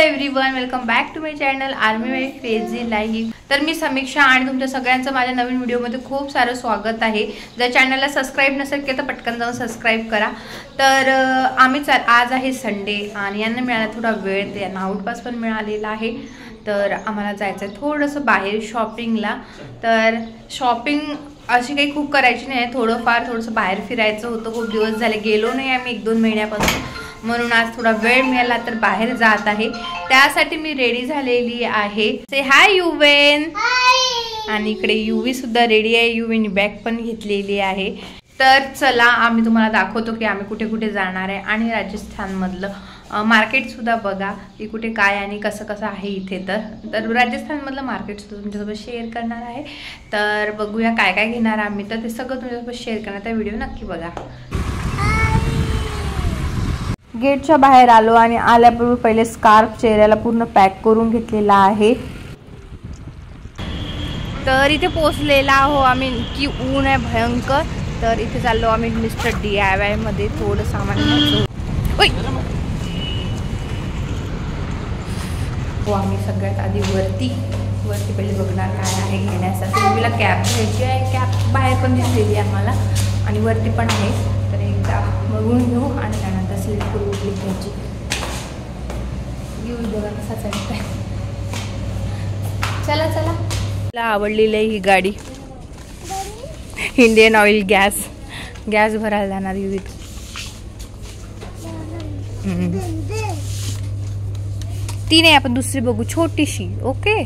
Everyone, welcome back to my channel army wife crazy life. तर मी समीक्षा आणि तुमच्या सगळ्यांचं माझ्या नवीन व्हिडिओमध्ये खूप सारं स्वागत आहे। जर चॅनलला सबस्क्राईब नसेल केलं तर पटकन जाऊन सबस्क्राईब करा। तर आज आहे संडे आणि यांना मिळाला थोडा वेळ, त्यांना आउट पास पण मिळालेला आहे। तर आम्हाला जायचं आहे थोडंसं बाहेर शॉपिंगला। तर शॉपिंग अशी काही खूप करायची नाही, थोडंसं बाहेर फिरायचं होतं। खूप दिवस झाले गेलो नाही आम्ही, 1-2 महिन्यापासून, म्हणून आज थोडा वेळ मिळाला तर बाहेर जात आहे। त्यासाठी मी रेडी झालेली आहे। से हाय युवेन, आणि इकडे युवी सुद्धा रेडी आहे। युवीने बॅग पण घेतलेली आहे। तर चला आम्ही तुम्हाला दाखवतो की आम्ही कुठे कुठे जाणार आहे आणि राजस्थानमधलं मार्केट सुद्धा बघा की कुठे काय आणि कसं कसं आहे इथे। तर राजस्थानमधलं मार्केट सुद्धा तुमच्यासोबत शेअर करणार आहे। तर बघूया काय काय घेणार आम्ही, तर ते सगळं तुमच्यासोबत शेअर करणार, त्या व्हिडिओ नक्की बघा। गेटच्या बाहेर आलो आणि आल्यापूर्वी पहिले स्कार्फ चेहऱ्याला पूर्ण पॅक करून घेतलेला आहे। तर इथे पोहोचलेला आहो आम्ही, की ऊन आहे भयंकर। तर इथे चाललो आम्ही मिस्टर DIY मध्ये थोडं सामान घ्यायचं। हो, आम्ही सगळ्यात आधी वरती पहिले बघणार काय आहे घेण्यासाठी। मुलीला कॅप घ्यायची आहे, कॅप बाहेर पण दिसलेली आहे आम्हाला आणि वरती पण आहे। तर एकदा बघून घेऊ आणि त्यानंतर सिलेक्ट करून उठली घ्यायची। घेऊ बघा कसा चालतंय। चला चला, मला आवडलेली आहे ही गाडी, इंडियन ऑइल गॅस भरायला जाणार युवी। ती नाही, आपण दुसरी बघू छोटीशी। ओके,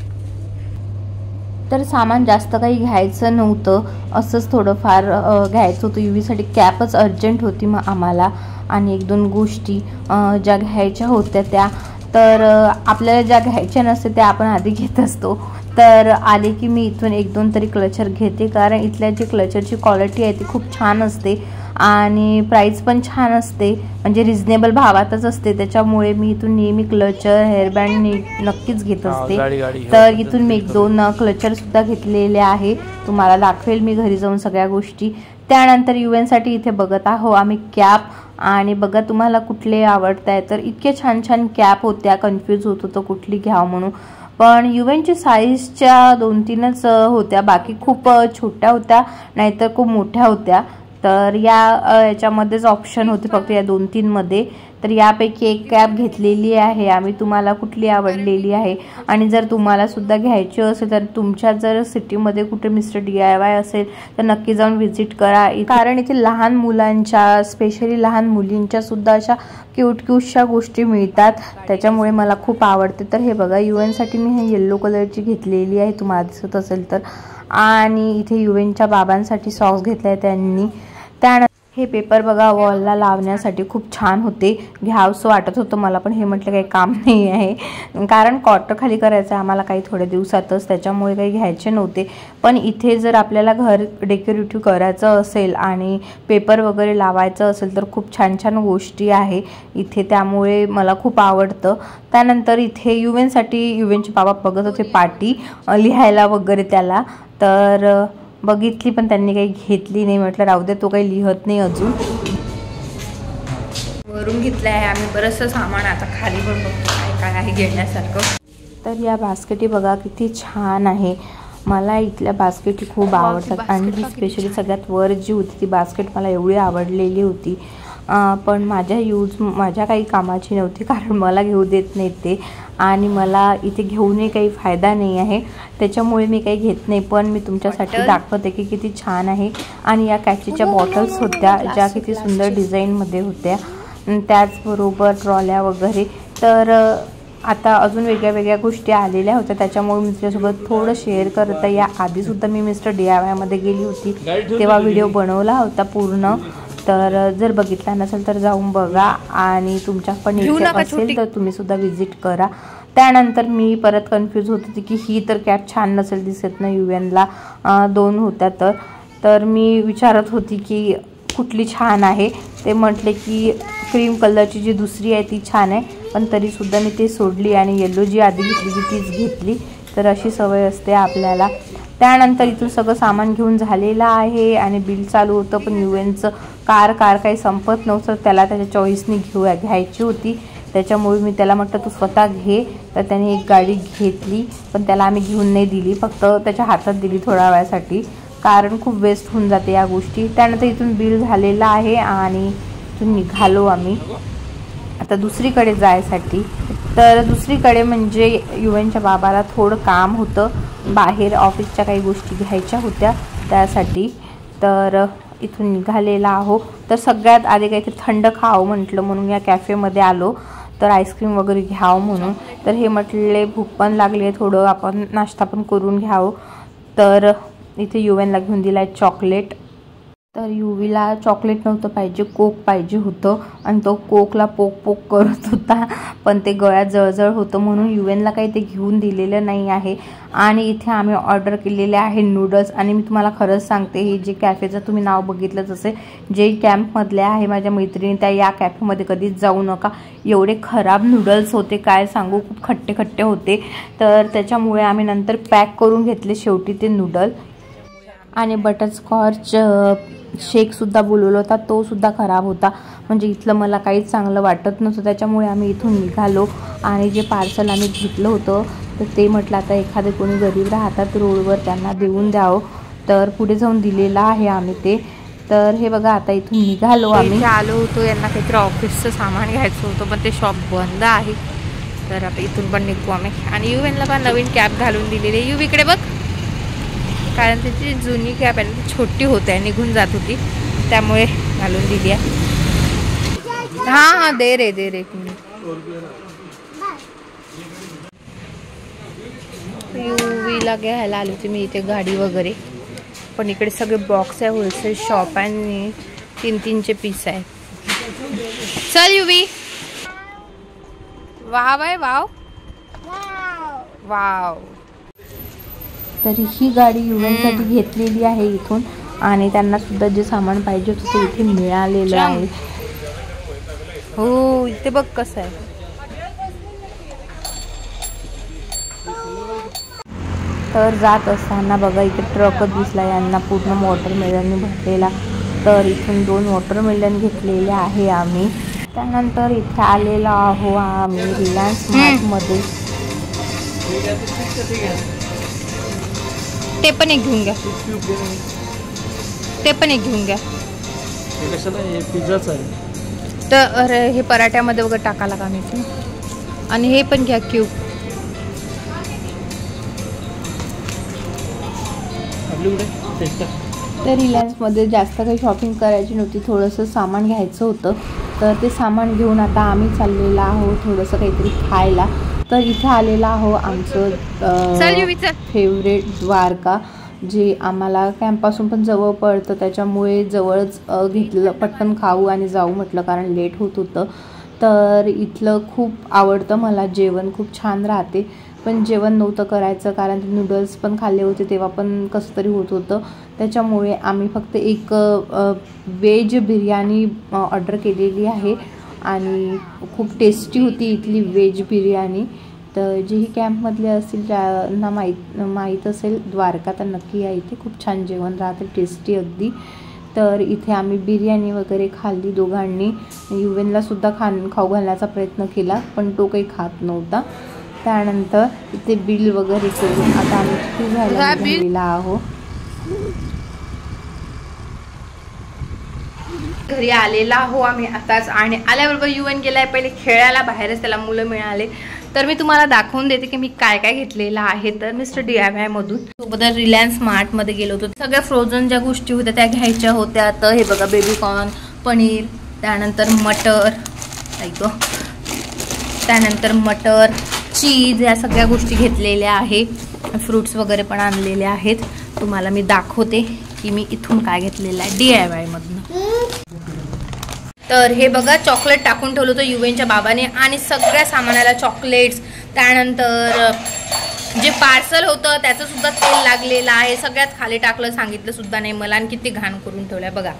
तर सामान जास्त काही घ्यायचं नव्हतं, असंच थोडंफार घ्यायचं होतं। युवीसाठी कॅपच अर्जंट होती मग आम्हाला, आणि 1-2 गोष्टी ज्या घ्यायच्या होत्या त्या। तर आपल्याला ज्या घ्यायच्या नसते त्या आपण आधी घेत असतो। तर आले की मी इथून 1-2 तरी क्लचर घेते, कारण इथल्या जी क्लचरची क्वालिटी आहे ती खूप छान असते आणि प्राईस पण छान असते, म्हणजे रिजनेबल भावातच असते। त्याच्यामुळे मी इथून नेहमी क्लचर, हेअरबँड नक्कीच घेत असते। तर इथून मी 1-2 क्लचर सुद्धा घेतलेले आहे, तुम्हाला दाखवेल मी घरी जाऊन सगळ्या गोष्टी। त्यानंतर युवेनसाठी इथे बघत आहो आम्ही कॅप, आणि बघा तुम्हाला कुठले आवडत आहे। तर इतके छान छान कॅप होत्या, कन्फ्यूज होत होतं कुठली घ्यावं म्हणून। पण युवेनची साईजच्या 2-3च होत्या, बाकी खूप छोट्या होत्या नाहीतर खूप मोठ्या होत्या। तर याच्यामध्येच ऑप्शन होते फक्त या 2-3 मध्ये। तर यापैकी एक कॅप घेतलेली आहे आम्ही, तुम्हाला कुठली आवडलेली आहे। आणि जर तुम्हाला सुद्धा घ्यायची असेल तर तुमच्या जर सिटीमध्ये कुठे मिस्टर DIY असेल तर नक्की जाऊन व्हिजिट करा, कारण इथे लहान मुलांच्या, स्पेशली लहान मुलींच्या सुद्धा अशा क्यूटशा गोष्टी मिळतात। त्याच्यामुळे मला खूप आवडते। तर हे बघा, युवेनसाठी मी हे येल्लो कलरची घेतलेली आहे, तुम्हाला दिसत असेल तर। आणि इथे युवेनच्या बाबांसाठी सॉक्स घेतले आहे त्यांनी। त्यानंतर हे पेपर बघा वॉलला लावण्यासाठी खूप छान होते, घ्यावंसं वाटत होतं मला, पण हे म्हटलं काही काम नाही आहे, कारण क्वार्टर खाली करायचं आहे आम्हाला काही थोड्या दिवसातच, त्याच्यामुळे काही घ्यायचे नव्हते। पण इथे जर आपल्याला घर डेकोरेटिव्ह करायचं असेल आणि पेपर वगैरे लावायचं असेल तर खूप छान छान गोष्टी आहे इथे, त्यामुळे मला खूप आवडतं। त्यानंतर इथे युवेनचे बाबा बघत होते पाटी लिहायला वगैरे त्याला, तर बघितली पण त्यांनी काही घेतली नाही, म्हटलं राहू दे, तो काही लिहत नाही अजून। वरून घेतलं आहे आम्ही बरंचसं सामान, आता खाली पण बघतो काय काय आहे घेण्यासारखं। तर या बास्केटी बघा किती छान आहे, मला इथल्या बास्केटी खूप आवडतात। आणि ही स्पेशली सगळ्यात वर जी होती ती बास्केट मला एवढी आवडलेली होती, पण माझ्या काही कामाची नव्हती, कारण मला घेऊ देत नाहीत ते, आणि मला इथे घेऊनही काही फायदा नाही आहे, त्याच्यामुळे मी काही घेत नाही। पण मी तुमच्यासाठी दाखवते की किती छान आहे। आणि या कॅचीच्या बॉटल्स होत्या ज्या किती सुंदर डिझाईनमध्ये होत्या, त्याचबरोबर ट्रॉल्या वगैरे। तर आता अजून वेगळ्या गोष्टी आलेल्या होत्या, त्याच्यामुळे मी तुझ्यासोबत थोडं शेअर करत आहे। या आधीसुद्धा मी मिस्टर DIY मध्ये गेली होती, तेव्हा व्हिडिओ बनवला होता पूर्ण। तर जर बघितला नसेल तर जाऊन बघा, आणि तुमच्या पण इथे असेल तर तुम्ही सुद्धा व्हिजिट करा। त्यानंतर मी परत कन्फ्यूज होत होती की ही तर कॅप छान नसेल दिसत ना, युवेनला 2 होत्या तर मी विचारत होती की कुठली छान आहे। ते म्हटले की क्रीम कलरची जी दुसरी आहे ती छान आहे, पण तरीसुद्धा मी ते सोडली आणि येल्लो जी आधी घेतली तीच घेतली। तर अशी सवय असते आपल्याला। त्यानंतर इथून सगळं सामान घेऊन झालेलं आहे आणि बिल चालू होतं, पण युवेनचं कार काही संपत नव्हतं, त्याला त्याच्या चॉईसनी घ्यायची होती। त्याच्यामुळे मी त्याला म्हटलं तू स्वतः घे, तर त्याने एक गाडी घेतली, पण त्याला आम्ही घेऊन नाही दिली, फक्त त्याच्या हातात दिली थोड्या वेळासाठी, कारण खूप वेस्ट होऊन जाते या गोष्टी. त्यानंतर इथून बिल झालेलं आहे आणि इथून निघालो आम्ही आता दुसरीकडे जायसाठी. तर दुसरीकडे म्हणजे युवनच्या बाबाला थोडं काम होतं, बाहेर ऑफिसच्या काही गोष्टी घ्यायच्या होत्या त्यासाठी. तर इथून निघालेला आहो. तर सगळ्यात आधी काहीतरी थंड खावं म्हटलं म्हणून या कॅफेमध्ये आलो, तर आईस्क्रीम वगैरे घ्यावं म्हणून. तर हे म्हटले भूक पण लागली आहे, थोडं आपण नाश्ता पण करून घ्यावं. तर इथे युवनला घेऊन दिला आहे चॉकलेट. तर युवीला चॉकलेट नव्हतं पाहिजे, कोक पाहिजे होतं आणि तो कोकला पोक पोक करत होता, पण ते गळ्यात जळजळ होतं म्हणून युवनला काही ते घेऊन दिलेलं नाही आहे. आणि इथे आम्ही ऑर्डर केलेले आहे नूडल्स. आणि मी तुम्हाला खरंच सांगते, हे जे कॅफेचं तुम्ही नाव बघितलंच असेल, जे कॅम्पमधले आहे माझ्या मैत्रिणी, त्या या कॅफेमध्ये कधीच जाऊ नका. एवढे खराब नूडल्स होते, काय सांगू, खूप खट्टे खट्टे होते. तर त्याच्यामुळे आम्ही नंतर पॅक करून घेतले शेवटी ते नूडल. आणि बटरस्कॉच शेकसुद्धा बोलवला होता, तो सुद्धा खराब होता. म्हणजे इथलं मला काहीच चांगलं वाटत नव्हतं. त्याच्यामुळे आम्ही इथून निघालो आणि जे पार्सल आम्ही घेतलं होतं तर ते म्हटलं आता एखादे कोणी गरीब राहतात रोडवर, त्यांना देऊन द्यावं. तर पुढे जाऊन दिलेलं आहे आम्ही ते. तर हे बघा आता इथून निघालो आम्ही. आलो होतो, यांना काहीतरी ऑफिसचं सामान घ्यायचं होतं, पण ते शॉप बंद आहे. तर आता इथून पण निघू आम्ही. आणि युवनला पण नवीन कॅब घालून दिलेली आहे. युवीकडे बघ, कारण त्याची जुनी कॅब आहे ती छोटी होते, निघून जात होती, त्यामुळे घालून दिली आहे. हां दे रे युवीला घ्यायला आली होती मी इथे गाडी वगैरे, पण इकडे सगळे बॉक्स आहे, होलसेल शॉप आहे आणि 3-3चे पीस आहे. चल युवी, वाव आहे, वाव वाव. तर ही गाडी युवनसाठी घेतलेली आहे इथून. आणि त्यांना सुद्धा जे सामान पाहिजे होतं ते इथे मिळालेलं आहे. हो इथे बघ कसं आहे. तर जात असताना बघा इथे ट्रकच दिसला, यांना पूर्ण वॉटरमेलनने भरलेला. तर इथून 2 वॉटरमेलन घेतलेले आहे आम्ही. त्यानंतर इथे आलेलो आहो आम्ही रिलायन्स मार्टमध्ये. ते पण एक घेऊन घ्या, ते पण एक घेऊन घ्या. तर अरे हे पराठ्यामध्ये वगैरे टाकायला का मी. आणि हे पण घ्या क्यूब. तर रिलायन्समध्ये जास्त काही शॉपिंग करायची नव्हती, थोडंसं सामान घ्यायचं होतं. तर ते सामान घेऊन आता आम्ही चाललेलो आहोत थोडंसं काहीतरी खायला. तर इथे आलेलं आहो आमचं फेवरेट द्वारका, जे आम्हाला कॅम्पपासून पण जवळ पडतं, त्याच्यामुळे जवळच घेतलं, पटकन खाऊ आणि जाऊ म्हटलं, कारण लेट होत होतं. तर इथलं खूप आवडतं मला, जेवण खूप छान राहते. पण जेवण नव्हतं करायचं, कारण ते नूडल्स पण खाल्ले होते तेव्हा पण कसं तरी होत होतं. त्याच्यामुळे आम्ही फक्त एक व्हेज बिर्याणी ऑर्डर केलेली आहे आणि खूप टेस्टी होती इथली व्हेज बिर्याणी. तर जेही कॅम्पमधले असतील ज्यांना माहीत असेल द्वारका, तर नक्की या, इथे खूप छान जेवण राहते, टेस्टी अगदी. तर इथे आम्ही बिर्याणी वगैरे खाल्ली दोघांनी. युवनला सुद्धा खाऊ घालण्याचा प्रयत्न केला, पण तो काही खात नव्हता. त्यानंतर इथे बिल वगैरे करून आता आम्ही फ्री व्हायला गेलेला आहोत. घरी आलेला आहो आम्ही आताच. आणि आल्याबरोबर युवन गेलाय पहिले खेळायला बाहेरच, त्याला मुलं मिळाले. तर मी तुम्हाला दाखवून देते की मी काय काय घेतलेलं आहे. तर मिस्टर DIY मधून सोबत रिलायन्स मार्टमध्ये गेलो होतो. सगळ्या फ्रोझन ज्या गोष्टी होत्या त्या घ्यायच्या होत्या. तर हे बघा बेबीकॉर्न, पनीर, त्यानंतर मटर, त्यानंतर मटर, चीज, या सगळ्या गोष्टी घेतलेल्या आहे. फ्रूट्स वगैरे पण आणलेले आहेत. तुम्हाला मी दाखवते की मी इथून काय घेतलेलं आहे DIY मधून. तर हे बघा चॉकलेट टाकून ठेवलं होतं युवनच्या बाबाने आणि सगळ्या सामानाला चॉकलेट्स. त्यानंतर जे पार्सल होतं त्याचं सुद्धा तेल लागलेलं आहे. सगळ्यात खाली टाकलं, सांगितलं सुद्धा नाही मला, आणि किती घाण करून ठेवलंय बघा.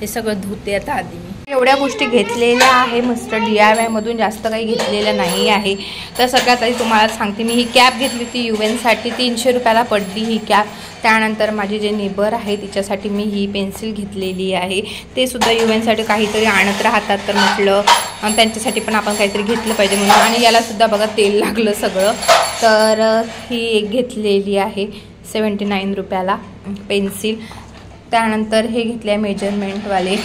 हे सगळं धुते आता आधी मी. एवढ्या गोष्टी घेतलेल्या आहे मस्त DIY मधून, जास्त काही घेतलेलं नाही आहे. तर सगळ्यात आधी तुम्हाला सांगते, मी ही कॅप घेतली होती UN साठी, 300 रुपयाला पडली ही कॅप. त्यानंतर माझे जे नेबर आहे तिच्यासाठी मी ही पेन्सिल घेतलेली आहे. ते सुद्धा UN साठी काहीतरी आणत राहतात, तर म्हटलं त्यांच्यासाठी पण आपण काहीतरी घेतलं पाहिजे म्हणून. आणि यालासुद्धा बघा तेल लागलं सगळं. तर ही एक घेतलेली आहे 79 रुपयाला पेन्सिल. त्यानंतर हे घेतले आहे मेजरमेंटवाले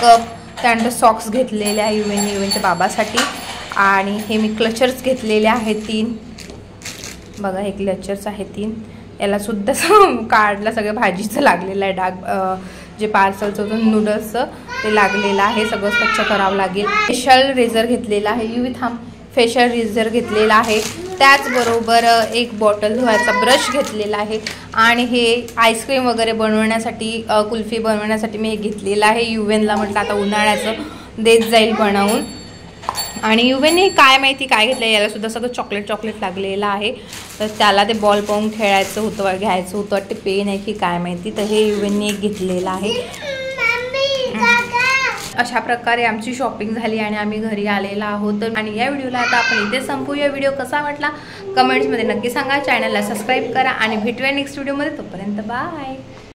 कप. त्यानंतर सॉक्स घेतलेले आहे युवनच्या बाबासाठी. आणि हे मी क्लचर्स घेतलेले आहेत 3. बघा हे क्लचर्स आहे 3. यालासुद्धा काढला सगळं भाजीचं लागलेलं आहे डाग, जे पार्सलचं होतं नूडल्सचं ते लागलेलं आहे. सगळं स्वच्छ करावं लागेल. फेशियल रेझर घेतलेला आहे फेशियल रेझर घेतलेला आहे. त्याचबरोबर एक बॉटल धुवायचा ब्रश घेतलेला आहे. आणि हे आईस्क्रीम वगैरे बनवण्यासाठी, कुल्फी बनवण्यासाठी मी हे घेतलेलं आहे. युवेनला म्हटलं आता उन्हाळ्याचं देत जाईल बनवून. आणि युवेनने काय माहिती काय घेतलं, यालासुद्धा सगळं चॉकलेट लागलेलं आहे. तर त्याला ते बॉल पाहून खेळायचं होतं, घ्यायचं होतं, ते पेन आहे की काय माहिती. तर हे युवेनने एक घेतलेलं आहे. अशा प्रकारे आमची शॉपिंग झाली आणि आम्ही घरी आलेलो आहोत. आणि या व्हिडिओला आता आपण इथे संपूया. व्हिडिओ कसा वाटला कमेंट्समध्ये नक्की सांगा. चॅनलला सबस्क्राईब करा आणि भेटूया नेक्स्ट व्हिडिओमध्ये. तोपर्यंत बाय.